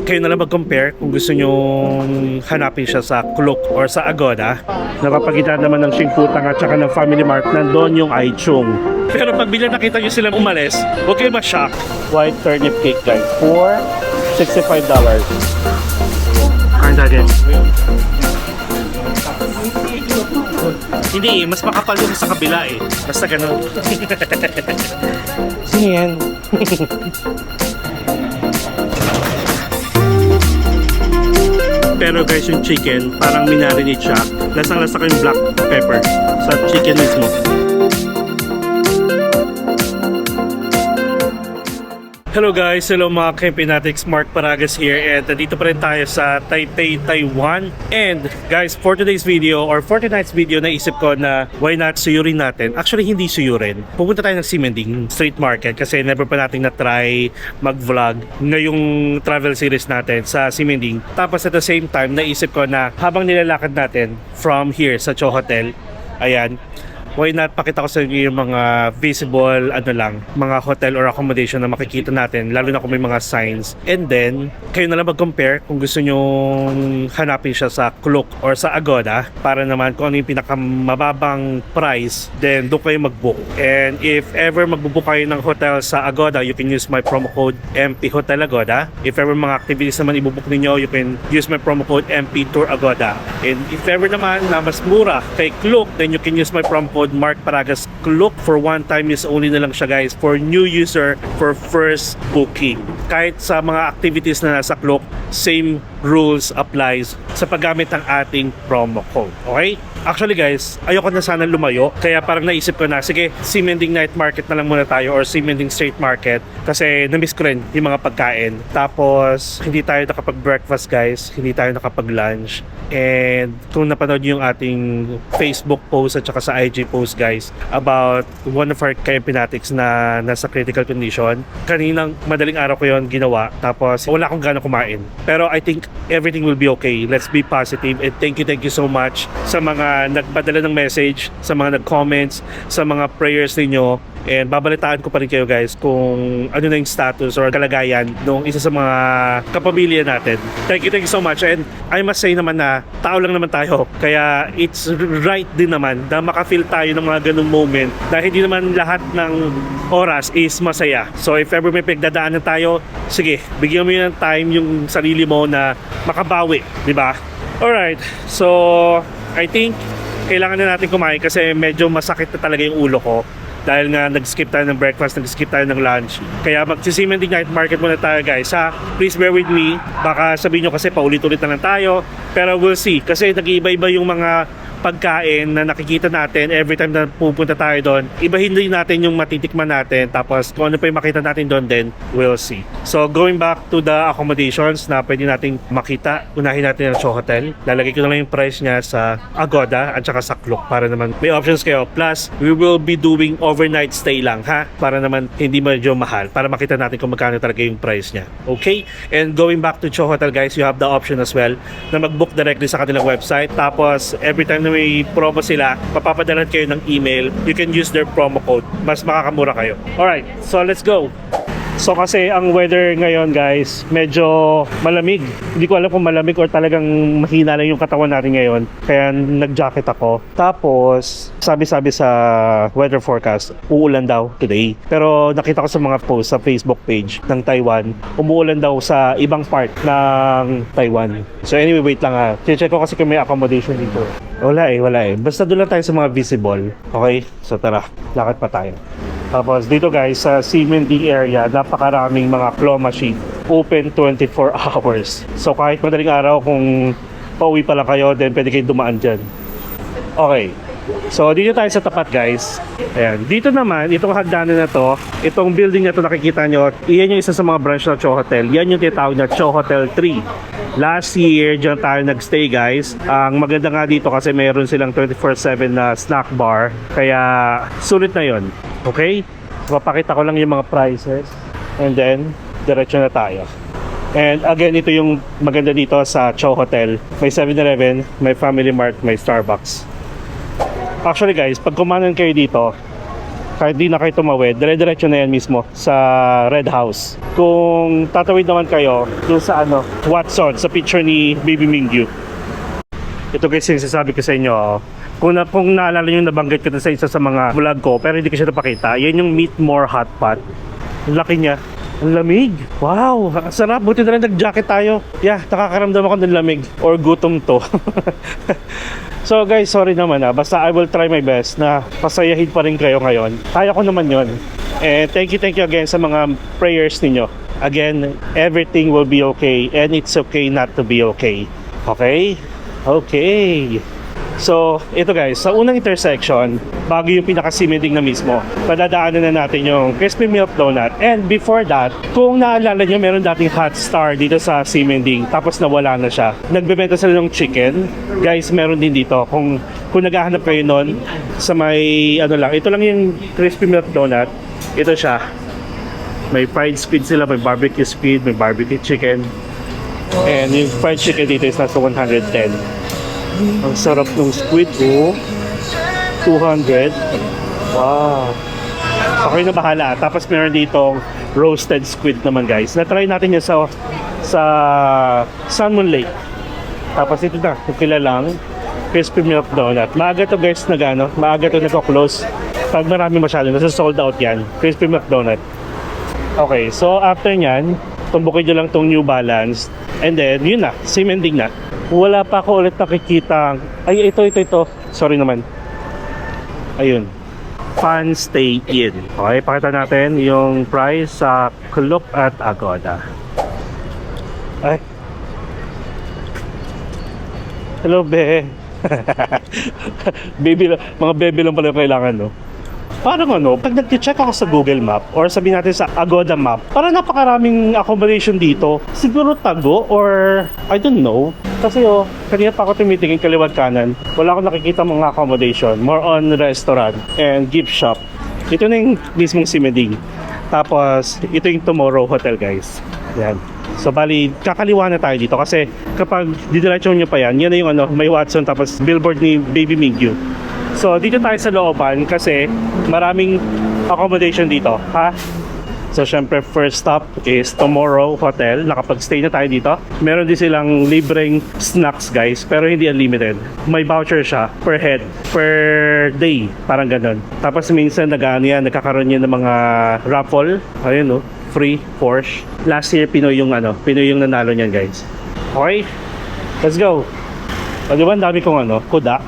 kayo na lang mag-compare kung gusto nyo hanapin siya sa Klook or sa Agoda. Napapagita naman ng Xingputang at saka ng Family Mart, nandun yung Aichung. Pero pag bilang nakita nyo silang umalis, huwag kayo ma-shock. White turnip cake guys, for $65. Kain natin. Hindi, mas makapal yung sa kabila eh. Basta ganun. Sino yan? Pero guys, yung chicken, parang minarinate siya. Lasang-lasa ko yung black pepper sa chicken mismo. Hello guys, hello mga Kempinatics, Mark Paragas here, and dito pa rin tayo sa Taipei, Taiwan. And guys, for today's video or for tonight's video, naisip ko na why not suyurin natin. Actually, hindi suyurin. Pupunta tayo ng Ximending Street Market kasi never pa natin na-try mag-vlog ngayong travel series natin sa Ximending. Tapos at the same time, naisip ko na habang nilalakad natin from here sa Cho Hotel, ayan, why not pakita ko sa inyo yung mga visible mga hotel or accommodation na makikita natin, lalo na kung may mga signs. And then kayo na lang mag-compare kung gusto nyo hanapin siya sa Klook or sa Agoda, para naman kung ano yung pinakamababang price, then doon kayo mag-book. And if ever magbubook kayo ng hotel sa Agoda, you can use my promo code MP Hotel Agoda. If ever mga activities naman ibubook ninyo, you can use my promo code MP Tour Agoda. And if ever naman na mas mura kay Klook, then you can use my promo code Mark Paragas Klook. For one time use only na lang siya guys, for new user, for first booking. Kahit sa mga activities na nasa Klook, same rules applies sa paggamit ng ating promo code. Okay? Actually guys, ayoko na sana lumayo, kaya parang naisip ko na, sige, Ximending Night Market na lang muna tayo or Ximending Street Market, kasi na-miss ko rin yung mga pagkain. Tapos hindi tayo nakapag-breakfast guys, hindi tayo nakapag-lunch. And kung napanood nyo yung ating Facebook post at saka sa IG post guys about one of our Kempinatics na nasa critical condition, kaninang madaling araw ko yon ginawa, tapos wala akong gana kumain. Pero I think everything will be okay. Let's be positive, and thank you so much sa mga nagpadala ng message, sa mga nag-comments, sa mga prayers ninyo. And babalitaan ko pa rin kayo guys kung ano na yung status or kalagayan ng isa sa mga kapamilya natin. Thank you so much. And I must say naman na tao lang naman tayo, kaya it's right din naman na makafeel tayo ng mga ganung moment, dahil hindi naman lahat ng oras is masaya. So if ever may pagdadaanan tayo, sige, bigyan mo yun ng time yung sarili mo na makabawi, di ba? Alright, so I think kailangan na natin kumain kasi medyo masakit na talaga yung ulo ko. Dahil nga nag-skip tayo ng breakfast, nag-skip tayo ng lunch. Kaya mag-Ximending Night Market muna tayo guys ha. Please bear with me. Baka sabihin nyo kasi paulit-ulit na lang tayo. Pero we'll see. Kasi nag-iiba-iba yung mga pagkain na nakikita natin every time na pupunta tayo doon. Ibahin din natin yung matitikman natin. Tapos kung ano pa yung makita natin doon din, we'll see. So going back to the accommodations na pwede nating makita, unahin natin ang Cho Hotel. Lalagay ko na lang yung price niya sa Agoda at saka sa Klook para naman may options kayo. Plus, we will be doing overnight stay lang ha, para naman hindi medyo mahal, para makita natin kung magkano talaga yung price niya. Okay? And going back to Cho Hotel guys, you have the option as well na mag-book directly sa kanilang website. Tapos every time na may promo sila, papapadalan kayo ng email, you can use their promo code, mas makakamura kayo. Alright, so let's go. So kasi ang weather ngayon guys, medyo malamig. Hindi ko alam kung malamig or talagang mahina lang yung katawan natin ngayon. Kaya nag-jacket ako. Tapos, sabi-sabi sa weather forecast, uulan daw today. Pero nakita ko sa mga posts sa Facebook page ng Taiwan, umuulan daw sa ibang part ng Taiwan. So anyway, wait lang ha. Check ko kasi kung may accommodation dito. Wala eh. Basta doon lang tayo sa mga visible. Okay? So tara, lakad pa tayo. Tapos dito guys, sa Ximending area, napakaraming mga claw machine. Open 24 hours. So kahit madaling araw, kung pauwi pa lang kayo, then pwede kayo dumaan dyan. Okay. So dito tayo sa tapat guys. Ayan. Dito naman, itong hagdanan na to, itong building na to nakikita nyo, iyan yung isa sa mga branch ng Cho Hotel. Yan yung tinatawag na Cho Hotel 3. Last year, dyan tayo nagstay guys. Ang maganda nga dito kasi meron silang 24/7 na snack bar. Kaya sulit na yon. Okay? Papakita ko lang yung mga prices. And then, diretso na tayo. And again, ito yung maganda dito sa Cho Hotel. May 7-Eleven, may Family Mart, may Starbucks. Actually guys, pag kumanan kayo dito, kahit di na kayo tumawid, dire-diretso na yan mismo sa Red House. Kung tatawid naman kayo dun sa Watson, sa picture ni Baby Mingyu. Ito guys yung sasabi ko sa inyo. Kung naalala nyo, nabanggit ko na sa isa sa mga vlog ko, pero hindi ko siya napakita. Yan yung Meet More Hot Pot. Laki niya. Ang lamig. Wow, ang sarap. Buti na rin nag-jacket tayo. Yeah, nakakaramdam ako ng lamig. Or gutom to. So guys, sorry naman basta I will try my best na pasayahin pa rin kayo ngayon. Kaya ko naman yon. And thank you again sa mga prayers ninyo. Again, everything will be okay. And it's okay not to be okay. Okay? Okay. So, ito guys, sa unang intersection, bago yung pinaka-cementing na mismo, padadaanan na natin yung Crispy Milk Donut. And before that, kung naalala nyo, meron dating Hot Star dito sa cementing, tapos nawala na siya. Nagbebenta sila ng chicken. Guys, meron din dito. Kung naghahanap kayo nun, sa may, ito lang yung Crispy Milk Donut. Ito siya. May fried squid sila, may barbecue squid, may barbecue chicken. And yung fried chicken dito is nasa 110. Ang sarap ng squid, 200. Wow. Okay na bahala. Tapos meron dito roasted squid naman guys. Na-try natin yan sa Salmon Lake. Tapos ito na, yung kilalang Crispy Milk Donut. Maaga to guys maaga to nagko-close. Pag marami masyado, nasa sold out yan. Crispy Milk Donut. Okay, so after nyan, tumbukin nyo lang tong New Balance. And then, yun na, cementing na. Wala pa ako ulit nakikita. Ay, ito. Sorry naman. Ayun. Fun Stay In. Okay, pakita natin yung price sa Klook at Agoda. Ay. Hello, be. Mga bebe lang pala yung kailangan, no? Parang pag nag-check ako sa Google Map or sabihin natin sa Agoda Map, parang napakaraming accommodation dito. Siguro tago or I don't know. Kasi kanina pa ako tumitingin kaliwat kanan. Wala akong nakikita mga accommodation. More on restaurant and gift shop. Ito na yung mismong cementing. Tapos, ito yung Tomorrow Hotel guys. Yan. So bali, kakaliwa na tayo dito kasi kapag didiretso nyo pa yan, yan na yung may Watson tapos billboard ni Baby Mingyu. So dito tayo sa looban kasi maraming accommodation dito, ha? So syempre first stop is Tomorrow Hotel. Nakapag-stay na tayo dito. Meron din silang libreng snacks guys, pero hindi unlimited. May voucher siya per head, per day, parang ganun. Tapos minsan nagkakaroon yan ng mga raffle. Ayun free Porsche. Last year Pinoy yung nanalo niyan guys. Okay, let's go. O diba, ang dami kong kuda.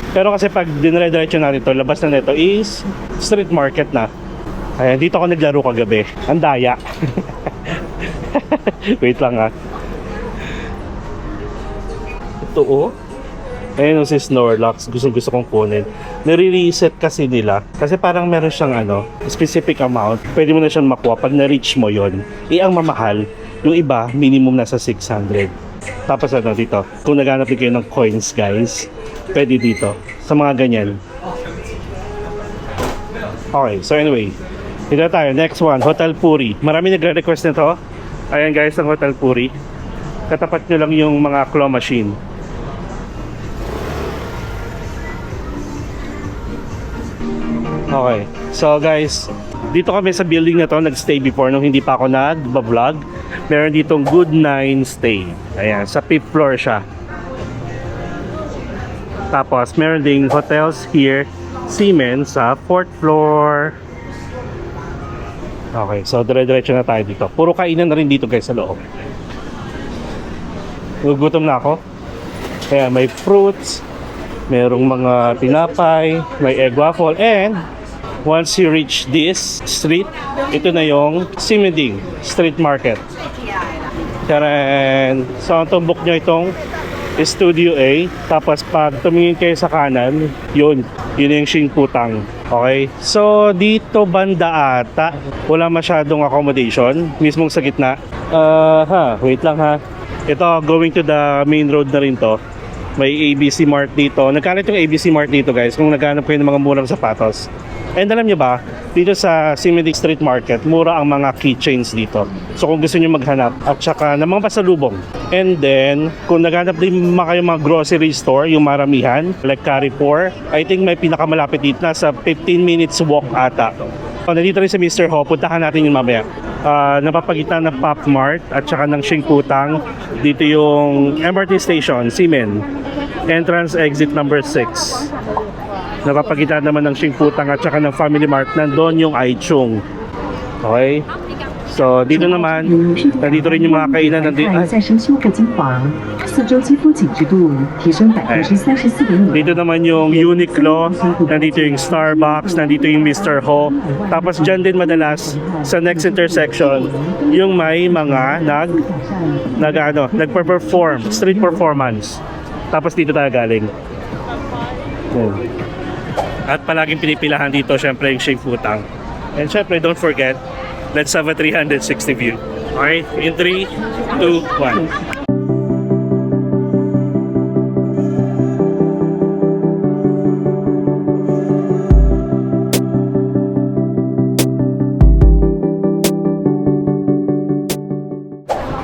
Pero kasi pag dinire-diretso natin ito, labas na nito is street market na. Ayan, dito ako naglaro kagabi. Ang daya. Wait lang Ito Ayan si Snorlax. Gusto kong kunin. Nare-reset kasi nila. Kasi parang meron siyang specific amount. Pwede mo na siyang makuha pag na-reach mo yon. Ang mamahal. Yung iba, minimum nasa 600. Tapos dito. Kung naghanap din kayo ng coins guys, pwede dito. Sa mga ganyan. Okay, so anyway. Dito tayo. Next one, Hotel Puri. Marami nagre-request nito. Ayan guys, ang Hotel Puri. Katapat nyo lang yung mga claw machine. Okay. So guys, dito kami sa building na to nag-stay before nung hindi pa ako nag-vlog. Meron ditong Good 9 stay. Ayan, sa 5th floor siya. Tapos meron ding hotels here, Siemens sa 4th floor. Okay, so dire-diretso na tayo dito. Puro kainan na rin dito guys sa loob. Gugutom na ako. Kaya may fruits, merong mga tinapay, may egg waffle, and once you reach this street, ito na yung cementing street market. Taran! So ang tumbok nyo itong Studio A. Tapos pag tumingin kayo sa kanan, yun yung Shinputang. Okay? So dito banda ata, wala masyadong accommodation. Mismong sa gitna. Wait lang ha. Ito, going to the main road na rin to. May ABC Mart dito. Nagkalat yung ABC Mart dito guys kung naghanap kayo ng mga murang sapatos. And alam nyo ba, dito sa Cementing Street Market, mura ang mga keychains dito. So kung gusto nyo maghanap at saka ng mga pasalubong, And then, kung naghanap din kayo mga grocery store, yung maramihan, like Carrefour, I think may pinakamalapit dito, nasa 15 minutes walk ata. So, nandito rin sa Mr. Ho, puntahan natin yung mamaya. Napapagitan ng Pop Mart at saka ng Xingputang. Dito yung MRT station, Simen. Entrance exit number 6. Napapagitan naman ng Xingputang at saka ng Family Mart. Nandun yung Aichung. Okay? So, dito naman, nandito rin yung mga kainan nandito. Dito naman yung Uniqlo, nandito yung Starbucks, nandito yung Mr. Ho. Tapos dyan din madalas, sa next intersection, yung may mga nagpa-perform, street performance. Tapos dito tayo galing. At palaging pinipilahan dito, syempre yung Xingputang. And syempre, don't forget, let's have a 360 view. Okay? In 3, 2, 1.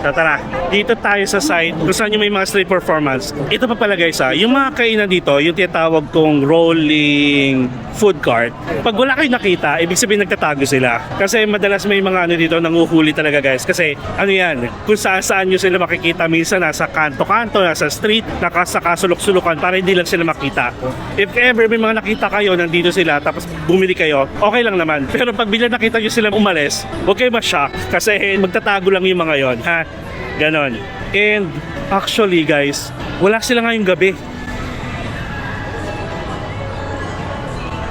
So tara, dito tayo sa site kung saan yung may mga street performance. Ito pa pala guys yung mga kainan dito, yung tinatawag kong rolling food cart. Pag wala kayong nakita, ibig sabihin nagtatago sila. Kasi madalas may mga dito nanguhuli talaga guys. Kasi yan, kung saan nyo sila makikita, minsan nasa kanto-kanto, nasa street, nasa kasulok-sulukan para hindi lang sila makita. If ever may mga nakita kayo, nandito sila, tapos bumili kayo, okay lang naman. Pero pag bila nakita nyo sila umalis, huwag kayo ma-shock kasi magtatago lang yung mga yon, ha? Ganon. And actually guys, wala sila ngayong gabi.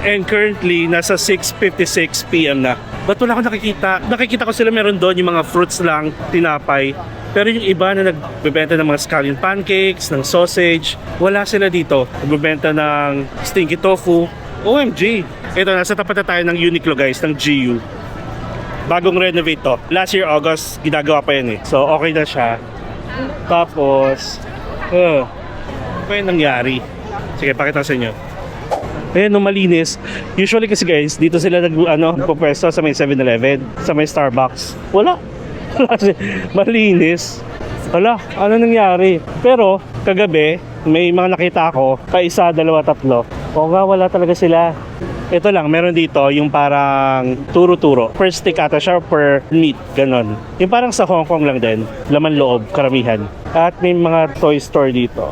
And currently, nasa 6:56 PM na. Ba't wala akong nakikita? Nakikita ko sila meron doon yung mga fruits lang, tinapay. Pero yung iba na nagbebenta ng mga scallion pancakes, ng sausage, wala sila dito. Nagbebenta ng stinky tofu. OMG! Ito, nasa tapat na tayo ng Uniqlo guys, ng GU. Bagong renovate to. Last year August, ginagawa pa yan eh. So okay na siya. Tapos, ano pa yung nangyari? Sige, pakita ko sa inyo. Ayan, no, malinis. Usually kasi guys, dito sila pupwesto sa may 7-Eleven, sa may Starbucks. Wala. Malinis. Wala, ano nangyari? Pero, kagabi, may mga nakita ako, kaisa, dalawa, tatlo. O nga, wala talaga sila. Ito lang, meron dito yung parang turo-turo. Per stick ata siya, per meat, ganon. Yung parang sa Hong Kong lang din, laman loob, karamihan. At may mga toy store dito.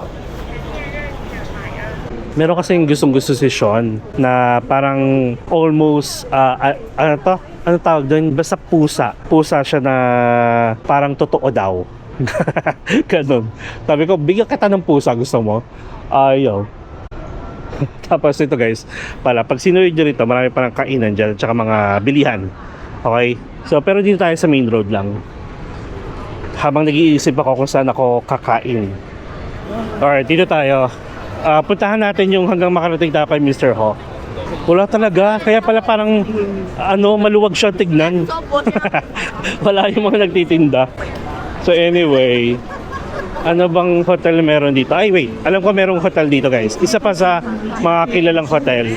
Meron kasing gustong-gusto si Sean na parang almost, ano tawag doon? Basta pusa. Pusa siya na parang totoo daw. Ganon. Sabi ko, bigyan kita ng pusa, gusto mo? Ayaw. Tapos ito guys, pag sinuwid nyo rito, marami parang kainan dyan at saka mga bilihan. Okay? So, pero dito tayo sa main road lang. Habang nag-iisip ako kung saan ako kakain. Alright, dito tayo. Puntahan natin yung hanggang makarating tayo kay Mr. Ho. Wala talaga, kaya pala parang maluwag siya tignan. Wala yung mga nagtitinda. So anyway, ano bang hotel meron dito? Ay wait, alam ko merong hotel dito guys. Isa pa sa mga kilalang hotel.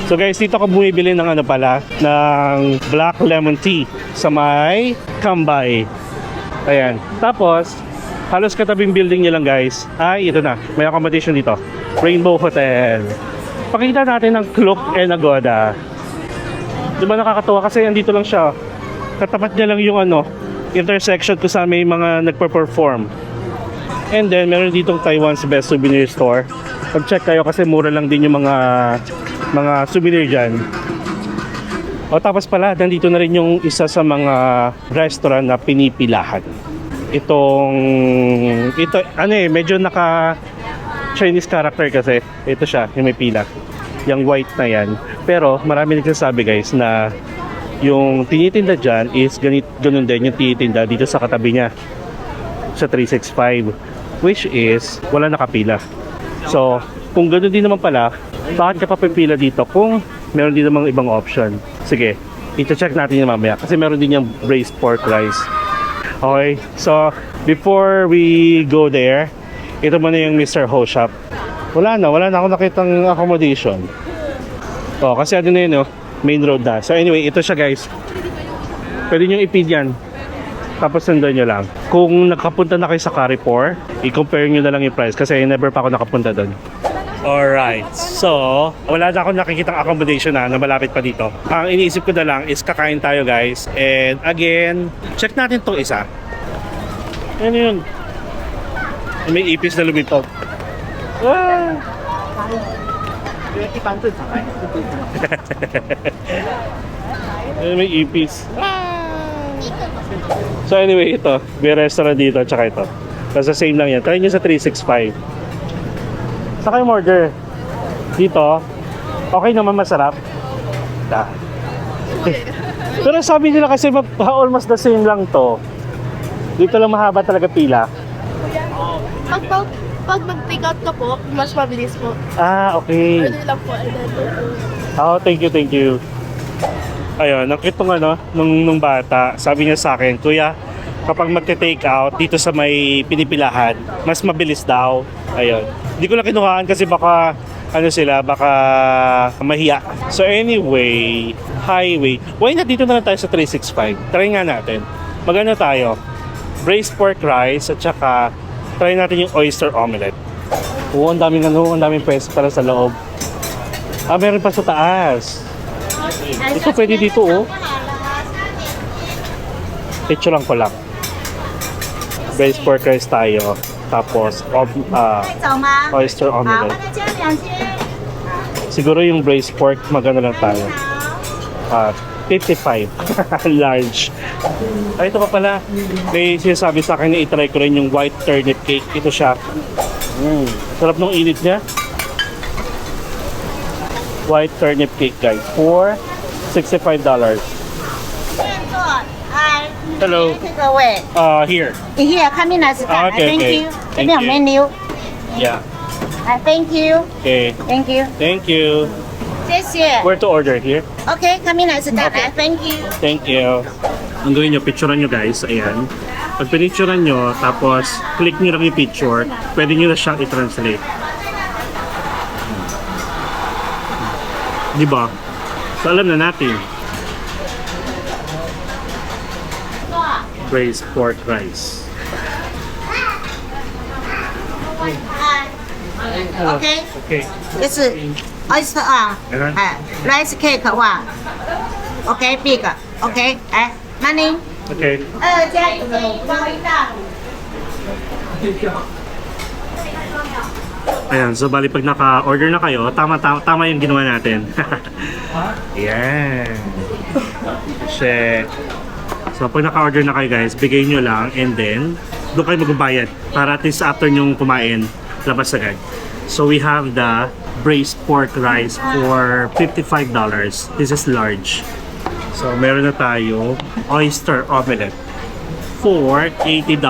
So guys, dito ako bumibili ng ng black lemon tea sa may Kambay. Ayan. Tapos, halos katabing building niya lang guys. Ay, ito na. May accommodation dito. Rainbow Hotel. Pakita natin ng Klook and Agoda. Diba nakakatuwa kasi andito lang siya. Katapat niya lang yung intersection kung saan may mga nagpa-perform. And then, meron ditong Taiwan's Best Souvenir Store. Pag-check kayo kasi mura lang din yung mga souvenir dyan. O tapos pala, nandito na rin yung isa sa mga restaurant na pinipilahan. Ito, medyo naka Chinese character kasi. Ito siya, yung may pila. Yung white na yan. Pero, marami nagsasabi guys na yung tinitinda dyan is ganun din yung tinitinda dito sa katabi niya. Sa 365. Which is, wala nakapila. So, kung gano'n din naman pala, bakit ka pa pipila dito kung meron din namang ibang option? Sige, ito-check natin yung mamaya kasi meron din yung braised pork rice. Okay, so before we go there, ito muna yung Mr. Ho shop. Wala na ako nakitang accommodation. Kasi na yun, main road na. So anyway, ito siya guys. Pwede nyo ipid yan. Tapos sundan nyo lang. Kung nakapunta na kayo sa Carrefour, i-compare nyo na lang yung price kasi never pa ako nakapunta doon. Alright, so wala na akong nakikitang accommodation na malapit pa dito. Ang iniisip ko na lang is kakain tayo guys. And again, check natin tong isa. Ano yun? May ipis na lumipad. Ah! May ipis. So anyway, ito. May restaurant dito tsaka ito. Basta same lang yan. Try nyo sa 365. Saan kayo order? Dito? Okay naman, masarap? Da. Pero sabi nila kasi almost the same lang to. Dito lang mahaba talaga pila. Pag mag-take out ka po, mas mabilis po. Ah, okay. Order lang po. Oh, thank you, thank you. Ayun, ang cute nung bata, sabi niya sa akin, Kuya, kapag magte-take out dito sa may pinipilahan, mas mabilis daw. Ayun. Hindi ko na kinuhaan kasi baka baka mahiya. So anyway, highway. Why not dito na lang tayo sa 365? Try nga natin. Magano tayo? Braised pork rice at saka try natin yung oyster omelette. Oo, ang daming pwesto para sa loob. Ah, meron pa sa taas. Ito pwede dito oh. Picture lang ko lang. Braised pork rice tayo. Tapos oyster omelette. Siguro yung braised pork magano lang tayo. 55. Large. Ay, ito pa pala. May sinasabi sa akin na itry ko rin yung white turnip cake. Ito siya. Sarap nung init niya. White turnip cake guys. For $65. Hello. Here. Here, come in as a Okay, Thank okay. you. Thank Give me a you. menu. Yeah. Thank you. Okay. Thank you. Thank you. 谢谢. Where to order? Here? Okay, come in as a Okay. Thank you. Thank you. Ang gawin nyo, picturean nyo guys. Ayan. Pag pinicturean nyo, tapos click nyo lang yung picture, pwede nyo na siyang i-translate. Diba? So alam na natin. Braised pork rice. Okay, Okay. 这是 oyster 啊， rice cake 哇，OK big OK， 来 money， Okay. 加一个高一大。 Ayan, so bali pag naka-order na kayo, tama yung ginawa natin. Ayan. Check. So pag naka-order na kayo guys, bigay nyo lang and then doon kayo magbabayad para at least after nyong kumain, labas agad. So we have the braised pork rice for $55. This is large. So meron na tayo oyster omelette for $80.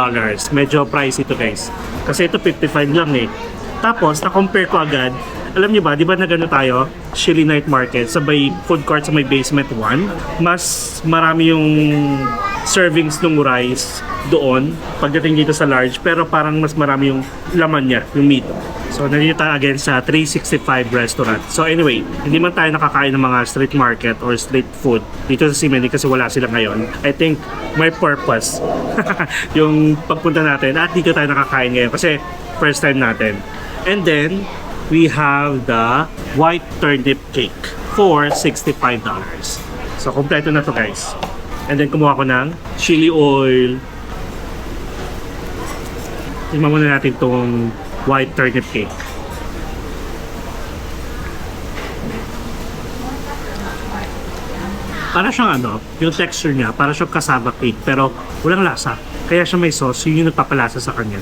Medyo pricey ito guys. Kasi ito 55 lang eh. Tapos na-compare ko agad. Alam niyo ba, di ba nagano tayo? Chili Night Market sa may food court sa may basement 1. Mas marami yung servings ng rice doon pagdating dito sa large, pero parang mas marami yung laman niya, yung meat. So nandito tayo again sa 365 restaurant. So anyway, hindi man tayo nakakain ng mga street market or street food dito sa Simeni kasi wala sila ngayon. I think may purpose yung pagpunta natin at dito tayo nakakain ngayon kasi first time natin. And then we have the white turnip cake for $65. So kompleto na to guys. And then kumuha ko ng chili oil. Tingnan muna natin tong white turnip cake. Para siyang yung texture niya, para siyang cassava cake pero walang lasa. Kaya siya may sauce, yun yung nagpapalasa sa kanya.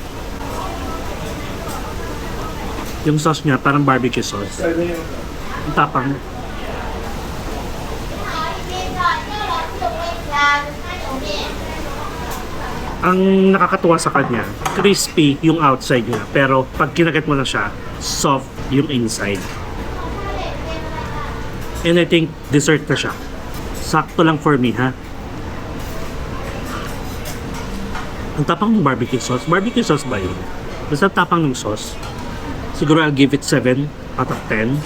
Yung sauce niya parang barbecue sauce. Ang tapang. Ang nakakatuwa sa kanya, crispy yung outside niya, pero pag kinagat mo na siya, soft yung inside. And I think dessert na siya. Sakto lang for me, ha? Ang tapang ng barbecue sauce. Barbecue sauce ba yun? Basta tapang ng sauce. Siguro I'll give it 7 out of 10.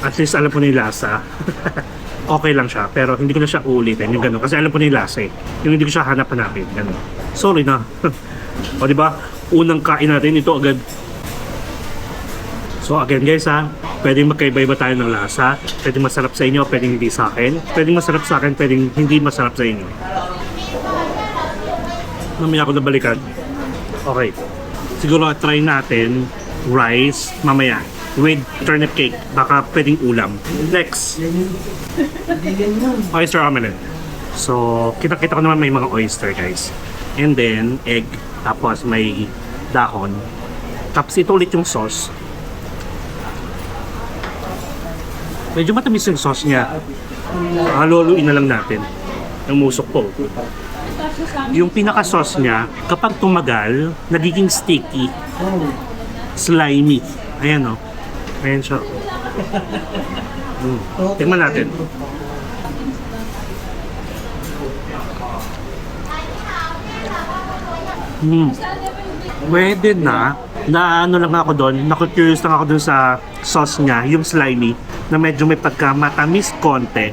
At least alam ko na yung lasa. Okay lang siya, pero hindi ko na siya uulitin yung gano'n. Kasi alam ko na yung lasa eh. Yung hindi ko siya hanap-hanapin, gano'n. Sorry na. O diba? Unang kain natin ito agad. So again guys ha, pwedeng magkaiba-iba tayo ng lasa. Pwedeng masarap sa inyo, pwedeng hindi sa akin. Pwedeng masarap sa akin, pwedeng hindi masarap sa inyo. Mamaya ako nabalikan. Okay. Siguro try natin rice mamaya with turnip cake. Baka pwedeng ulam. Next. Oyster omelette. So, kita-kita ko naman may mga oyster guys. And then, egg. Tapos may dahon. Tapos ito ulit yung sauce. Medyo matamis yung sauce niya. Haluluin na lang natin. Yung musok po. Yung pinaka-sauce niya, kapag tumagal, nagiging sticky. Slimy. Ayan o. Ayan siya. Tingnan natin. Pwede na. Ano lang ako doon, naku-curious lang ako doon sa sauce niya, yung slimy, na medyo may pagka-matamis konti.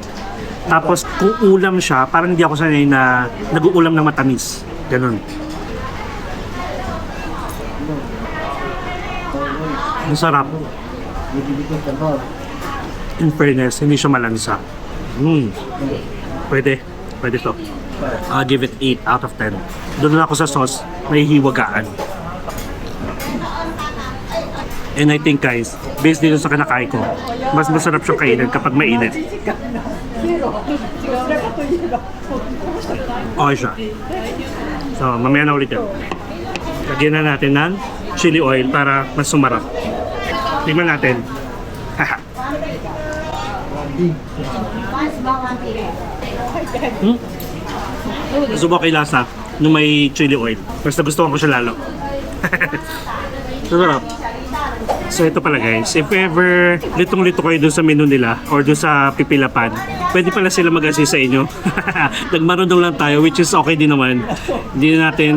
Tapos kung ulam siya, parang hindi ako sanay na nag-uulam ng matamis. Ganun. Ang sarap. In fairness, hindi siya malansa. Pwede. Pwede to. I'll give it 8 out of 10. Doon na ako sa sauce, may hiwagaan. And I think guys, based dito sa kinakain ko, mas masarap siyang kainin kapag mainit. Okay siya. So, mamaya na ulit yan. Lagyan na natin ng chili oil para mas sumarap. Tingnan natin. Gusto mo kay lasa nung may chili oil. Mas nagustuhan ko siya lalo. Sarap. So ito pala guys, if ever litong-lito kayo dun sa menu nila or dun sa pipilapan, pwede pala sila mag-assist sa inyo. Nagmarunong lang tayo, which is okay din naman. Hindi na natin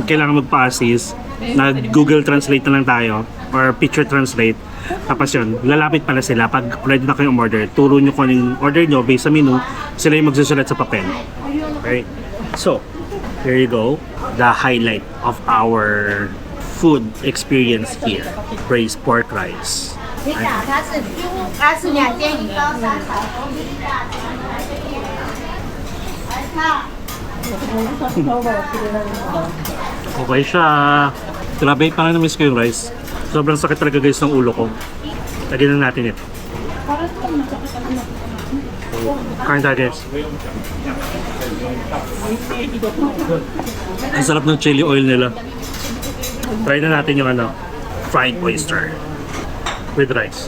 kailangan magpa-assist. Nag-Google Translate na lang tayo or Picture Translate. Tapos yun, lalapit pala sila pag ready na kayong order. Turo nyo kung anong order nyo based sa menu, sila yung magsusulat sa papel. Okay? So, there you go. The highlight of our food experience here. Braised pork rice. Okay siya. Grabe, parang na-miss ko yung rice. Sobrang sakit talaga guys ng ulo ko. Lagyan na natin ito. Kain tayo guys. Ang sarap ng chili oil nila. Try na natin yung fried oyster with rice.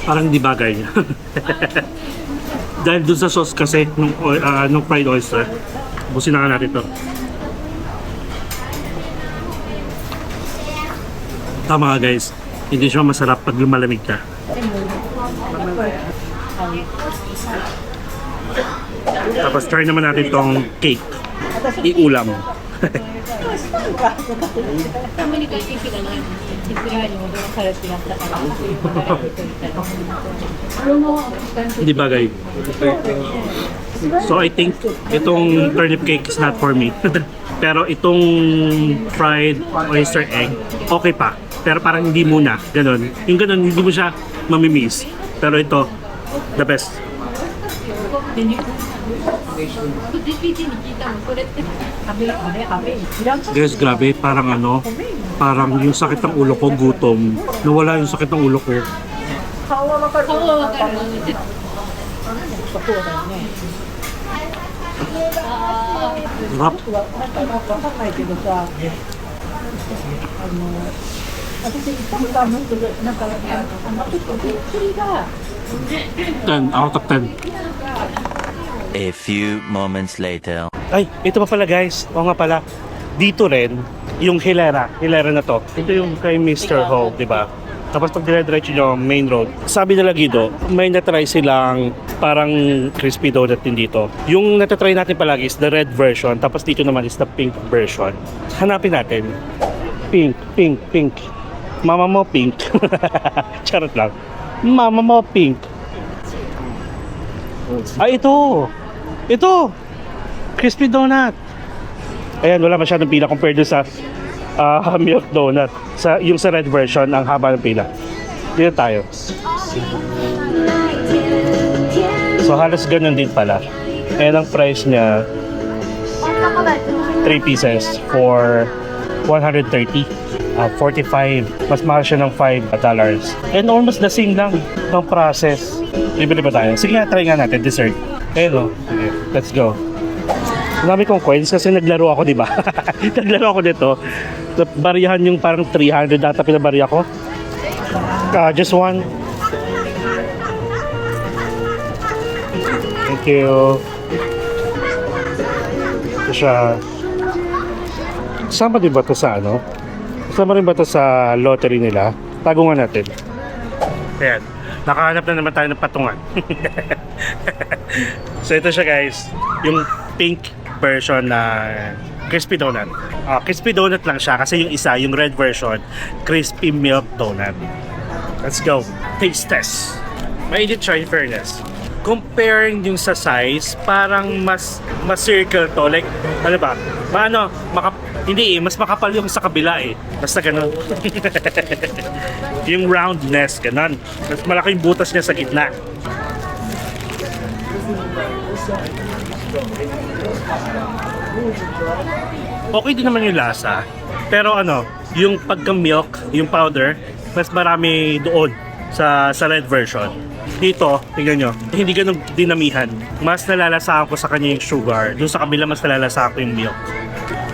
Parang di bagay. Dahil dun sa sauce kasi nung fried oyster, busin na natin ito. Tama nga guys, hindi siya masarap pag lumalamig ka. Tapos try naman natin tong cake. Iulam. Hindi bagay. So I think itong turnip cake is not for me. Pero itong fried oyster egg, okay pa. Pero parang hindi muna, ganun. Yung ganun, hindi mo siya mamimiss. Pero ito, the best. Guys, grabe, parang parang yung sakit ng ulo ko, gutom. Nawala yung sakit ng ulo ko. Sarap. Ten out of 10. A few moments later. Ay, ito pa pala guys. O nga pala, dito rin, yung hilera na to. Ito yung kay Mr. Ho, di ba? Tapos pag dire-diretso nyo main road, sabi nila dito, may natry silang parang crispy donut din dito. Yung natatry natin palagi is the red version, tapos dito naman is the pink version. Hanapin natin. Pink, pink, pink. Mama mo pink. Charot lang. Mama mo pink. Ay, ito! Ito! Crispy donut! Ayan, wala masyadong pila compared doon sa milk donut. Yung sa red version, ang haba ng pila. Dito tayo. So, halos ganun din pala. And ang price niya, 3 pieces for 130. 45. Mas mahal siya ng $5. And almost the same lang ng process. Bibili ba tayo? Sige nga, try nga natin. Dessert. Ayun o. Okay, let's go. Marami kong coins kasi naglaro ako, di ba? Naglaro ako dito. Bariyahan yung parang 300 data pinabariya ko. Just one. Thank you. Ito siya. Sama din ba ito sa ano? Sama rin ba ito sa lottery nila? Tago nga natin. Ayan. Nakahanap na naman tayo ng patungan. So ito siya guys. Yung pink version na crispy donut. Crispy donut lang siya kasi yung isa, yung red version, crispy milk donut. Let's go. Taste test. Mainit siya in fairness. Comparing yung sa size, parang mas circle to. Like, ano ba? Hindi mas makapal yung sa kabila eh. Basta ganun. Yung roundness, ganun. Mas malaki yung butas niya sa gitna. Okay din naman yung lasa. Pero yung pagka-milk, yung powder, mas marami doon sa red version. Dito, tingnan nyo, hindi ganun dinamihan. Mas nalalasahan ko sa kanya yung sugar. Doon sa kabila, mas nalalasahan ko yung milk.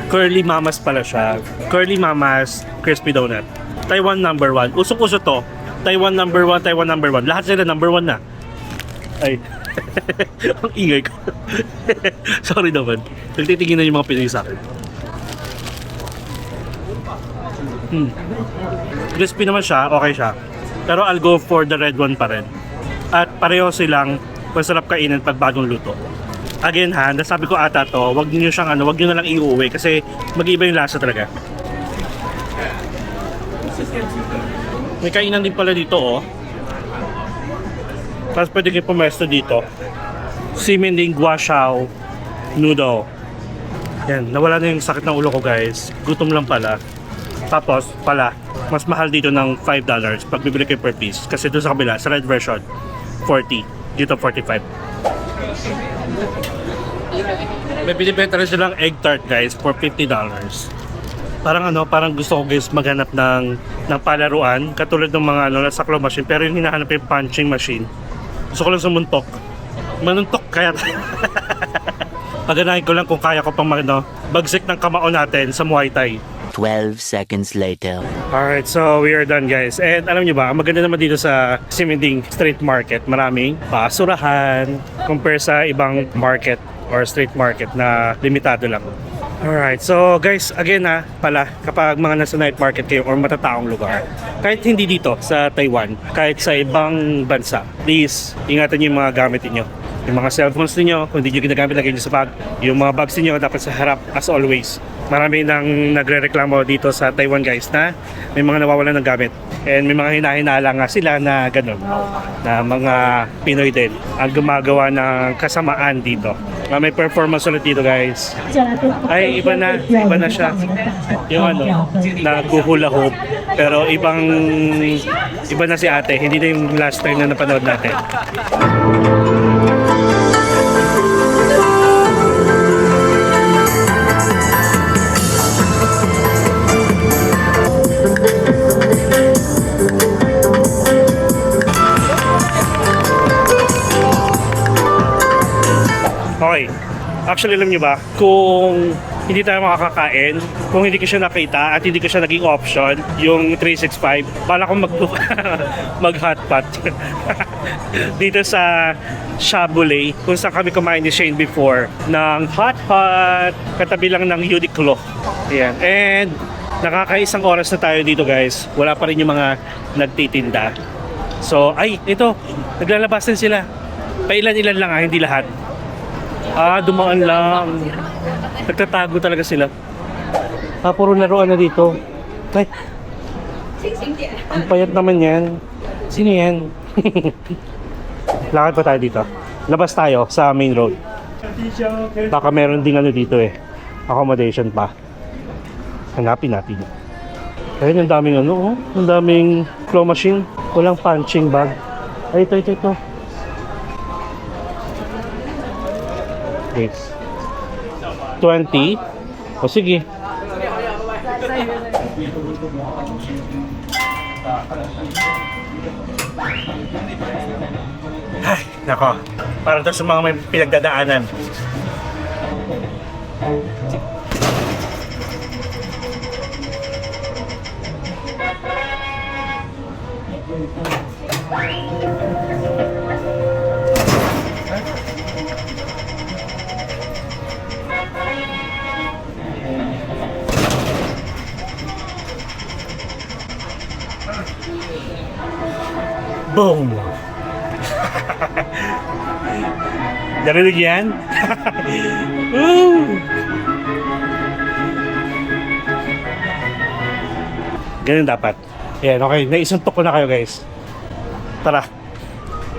Curly Mamas pala siya. Curly Mamas Crispy Donut. Taiwan number 1. Usok-uso to. Taiwan number 1, Taiwan number 1. Lahat sila number 1 na. Ay. Ang ingay ko. Sorry naman. Nagtitingin na yung mga Pinoy sa akin. Crispy naman siya. Okay siya. Pero I'll go for the red one pa rin. At pareho silang masarap kainin pag bagong luto. Again ha, nasabi ko ata to, wag niyo siyang wag niyo na lang iuwi kasi mag-iba yung lasa talaga. May kainan din pala dito oh. Tapos pwede kayo pumesto dito. Simending Guashao Noodle. Yan, nawala na yung sakit ng ulo ko guys. Gutom lang pala. Tapos pala, mas mahal dito ng $5 pag bibili kayo per piece. Kasi doon sa kabila, sa red version, 40. Dito 45. May binibenta rin silang egg tart guys for $50. Parang gusto ko guys maghanap ng palaruan katulad ng mga nasa claw machine pero yung hinahanap yung punching machine. Gusto ko lang sumuntok. Manuntok kaya. Paganahin ko lang kung kaya ko pang bagsik ng kamao natin sa Muay Thai. 12 seconds later. Alright, so we are done guys. And alam nyo ba, ang maganda naman dito sa Simending Street Market, maraming basurahan compare sa ibang market or street market na limitado lang. Alright, so guys, again pala, kapag mga nasa night market kayo or matataong lugar, kahit hindi dito sa Taiwan, kahit sa ibang bansa, please, ingatan nyo yung mga gamit niyo. Yung mga cellphones niyo, kung hindi nyo ginagamit, lagay nyo sa bag. Yung mga bags niyo dapat sa harap as always. Marami nang nagre-reklamo dito sa Taiwan guys na may mga nawawalan ng gamit. And may mga hinahinala nga sila na ganun, na mga Pinoy din ang gumagawa ng kasamaan dito. May performance ulit dito guys. Ay, iba na siya. Yung nag-hula hoop. Pero iba na si ate. Hindi na yung last time na napanood natin. Okay. Actually, alam nyo ba, kung hindi tayo makakakain, kung hindi ko siya nakita at hindi ko siya naging option, yung 365, bala ko mag-hotpot dito sa Shabulay, kung saan kami kumain ni Shane before, ng hot katabi lang ng Uniqlo. Ayan. And nakakaisang oras na tayo dito guys, wala pa rin yung mga nagtitinda. So, ito, naglalabas din sila. Pailan-ilan lang hindi lahat. Dumaan lang. Nagtatago talaga sila. Puro laruan na dito. Ay, ang payat naman yan. Sino yan? Lakad pa tayo dito. labas tayo sa main road. Baka meron ding ano dito eh, accommodation pa. Hanapin natin. Ayun, ang daming ano, oh. Ang daming claw machine. Walang punching bag. Ay, ito. Wait. 20. O sige. Ay, nako. Para to sa mga may pinagdadaanan. Boom! Narinig yan? Woo! Ganun dapat. Ayan, okay. Naisuntok ko na kayo, guys. Tara.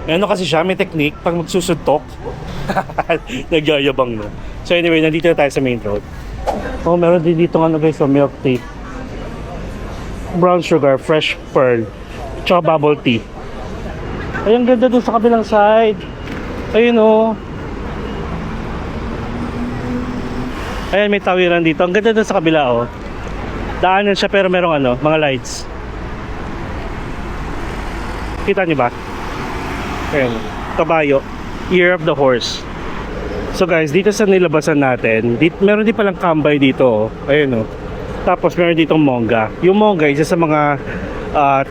Ano kasi siya, may technique. Pag magsusuntok, nagyayabang na. So anyway, nandito na tayo sa main road. Oh, meron din dito ano guys, so milk tea. Brown sugar, fresh pearl, tsaka bubble tea. Ay, ang ganda dun sa kabilang side. Ayun oh. Ayan, may tawiran dito. Ang ganda dun sa kabila oh. Daanan siya pero merong ano, mga lights. Kita niyo ba? Ayan, kabayo. Ear of the horse. So guys, dito sa nilabasan natin, meron din palang kambay dito oh. Ayun oh. Tapos meron ditong mongga. Yung mongga, isa sa mga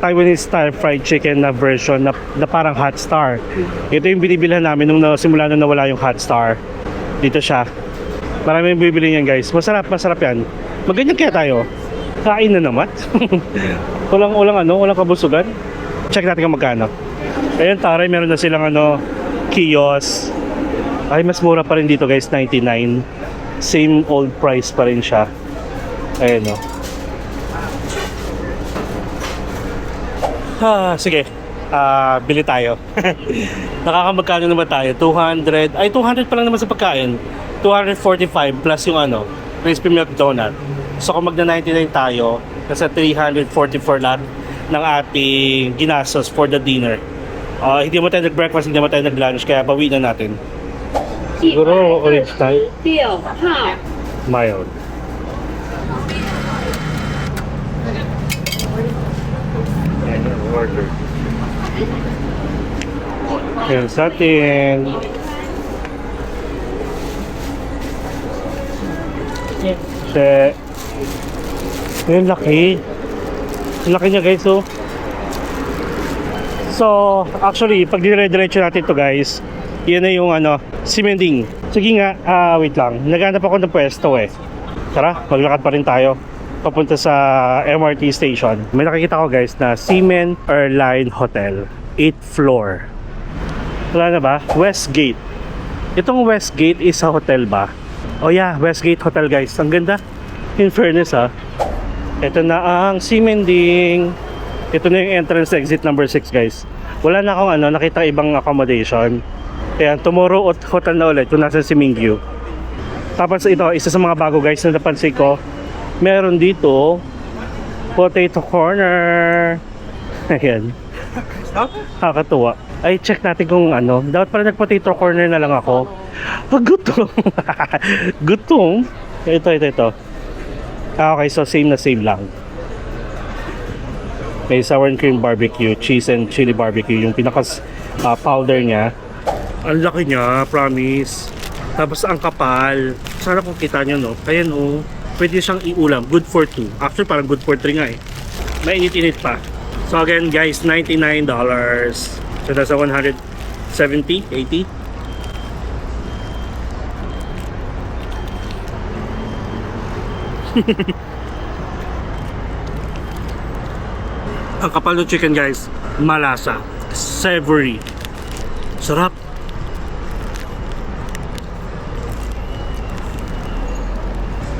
Taiwanese style fried chicken na version na parang hot star. Ito yung binibilhan namin nung simula nung nawala yung hot star. Dito siya. Marami yung bibili niyan guys. Masarap yan. Maganyan kaya tayo. Kain na naman. walang kabusugan. Check natin kung magkano. Ayun, taray, meron na silang kiosk. Ay, mas mura pa rin dito guys, 99. Same old price pa rin siya. Ayun o. Sige. Bili tayo. Nakakamagkano naman tayo? 200. Ay, 200 pa lang naman sa pagkain. 245 plus yung crispy milk donut. So kung magna 99 tayo, nasa 344 lahat ng ating ginastos for the dinner. Hindi mo tayo nag-breakfast, hindi mo tayo nag-lunch, kaya bawi na natin. Siguro orange tayo. Mild. Order. Yan sa atin. Kasi yung laki. Yung laki niya guys oh. So actually pag dire-diretso natin to guys, yan na yung simending. Sige nga, wait lang. Naghanap ako ng pwesto eh. Tara, maglakad pa rin tayo papunta sa MRT station. May nakikita ko guys na Seamen Airline Hotel, 8th floor. Wala na ba? Westgate. Itong Westgate is a hotel ba? Oh yeah, Westgate Hotel guys. Ang ganda. In fairness ito na ang Simending. Ito na yung entrance exit number 6 guys. Wala na akong nakita ibang accommodation. Kaya tomorrow hotel na ulit kung nasa Simingyu. Tapos ito, isa sa mga bago guys na napansin ko. Meron dito potato corner. Ayan. Nakakatuwa. Ay, check natin kung dapat pala nag-potato corner na lang ako. Gutom. Gutom. Ito. Okay, so same na same lang. May sour and cream barbecue, cheese and chili barbecue. Yung pinaka powder niya. Ang laki niya, promise. Tapos ang kapal. Sana kung kita nyo, no? Ayan, oh. Pwede siyang iulam. Good for 2. Actually, parang good for 3 nga eh. May init-init pa. So again, guys, $99. So nasa 170, 80. Ang kapal ng chicken guys, malasa, savory, sarap.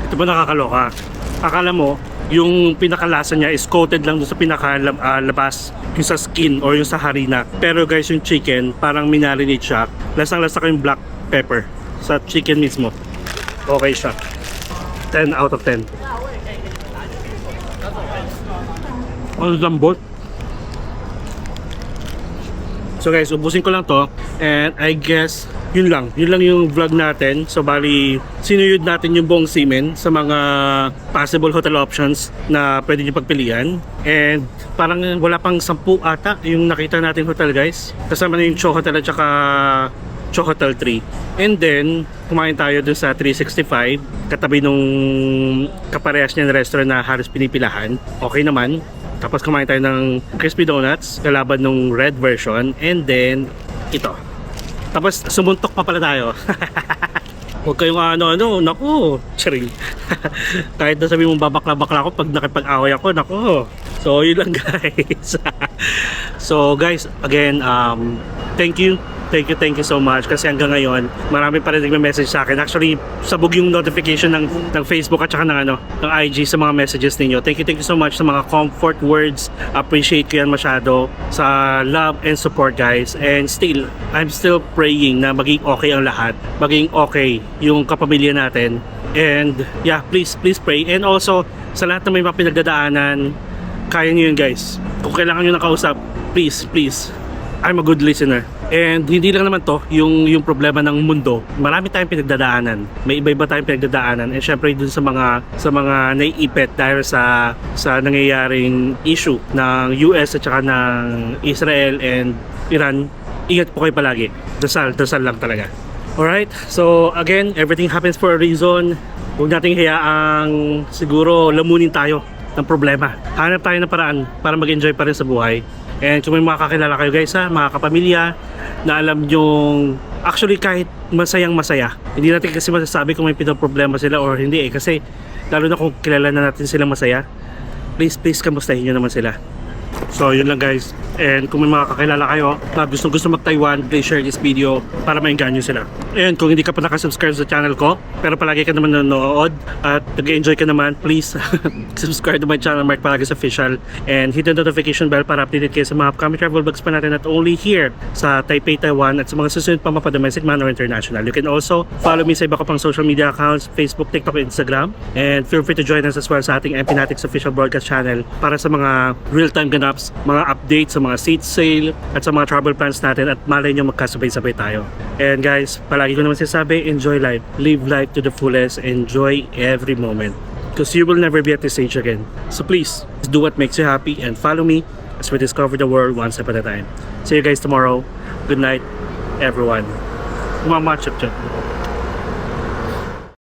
Ito ba nakakaloka? Akala mo, yung pinakalasa niya is coated lang doon sa pinakalabas, yung sa skin or yung sa harina. Pero guys, yung chicken, parang minarinate siya. Lasang-lasa ko yung black pepper sa chicken mismo. Okay siya. 10 out of 10. Ang lambot. So guys, ubusin ko lang to. And I guess, yun lang yung vlog natin. So bali, sinuyod natin yung buong semen sa mga possible hotel options na pwede nyo pagpilian. And parang wala pang 10 ata yung nakita natin hotel guys. Kasama na yung Cho Hotel at saka Cho Hotel 3. And then, kumain tayo dun sa 365. Katabi nung kaparehas niya na restaurant na halos pinipilahan. Okay naman. Tapos kumain tayo ng crispy donuts, kalaban nung red version, and then ito. Tapos sumuntok pa pala tayo. Huwag kayong ano, naku, charing. Kahit na sabi mong babakla-bakla ako pag nakipag-away ako, naku. So yun lang guys. So guys, again, thank you so much kasi hanggang ngayon marami pa rin nagme-message sa akin. Actually, sabog yung notification ng Facebook at saka ng IG sa mga messages ninyo. Thank you so much sa mga comfort words. Appreciate ko yan masyado sa love and support guys. And still, I'm still praying na maging okay ang lahat. Maging okay yung kapamilya natin. And yeah, please pray. And also, sa lahat na may mga pinagdadaanan, kaya nyo yun guys. Kung kailangan nyo nakausap, please, I'm a good listener. And hindi lang naman to yung problema ng mundo. Marami tayong pinagdadaanan. May iba-iba tayong pinagdadaanan. And syempre dun sa mga naiipit dahil sa nangyayaring issue ng US at saka ng Israel and Iran, ingat po kayo palagi. Dasal lang talaga. Alright? So again, everything happens for a reason. Huwag nating hayaang siguro lamunin tayo ng problema. Hanap tayo ng paraan para mag-enjoy pa rin sa buhay. And kung may makakilala kayo guys mga kapamilya na alam yung actually kahit masayang masaya, hindi natin kasi masasabi kung may problema sila or hindi kasi lalo na kung kilala na natin silang masaya, please kamustahin nyo naman sila. So yun lang guys. And kung may mga kakilala kayo na gusto mag-Taiwan, please share this video para maengganyo sila. And kung hindi ka pa nakasubscribe sa channel ko pero palagi ka naman nanonood at nag-enjoy ka naman, please subscribe to my channel, Mark Palagas Official, and hit the notification bell para updated kayo sa mga upcoming travel vlogs pa natin not only here sa Taipei, Taiwan at sa mga susunod pa domestic man or international. You can also follow me sa iba ko pang social media accounts, Facebook, TikTok, Instagram, and feel free to join us as well sa ating MP Natics Official Broadcast channel para sa mga real-time ganaps, mga updates sa mga seat sale at sa mga travel plans natin at malay nyo magkasabay-sabay tayo. And guys, palagi ko naman sinasabi, enjoy life, live life to the fullest, enjoy every moment because you will never be at this stage again. So please, do what makes you happy and follow me as we discover the world one step at a time. See you guys tomorrow. Good night, everyone. Mama Chip Chip.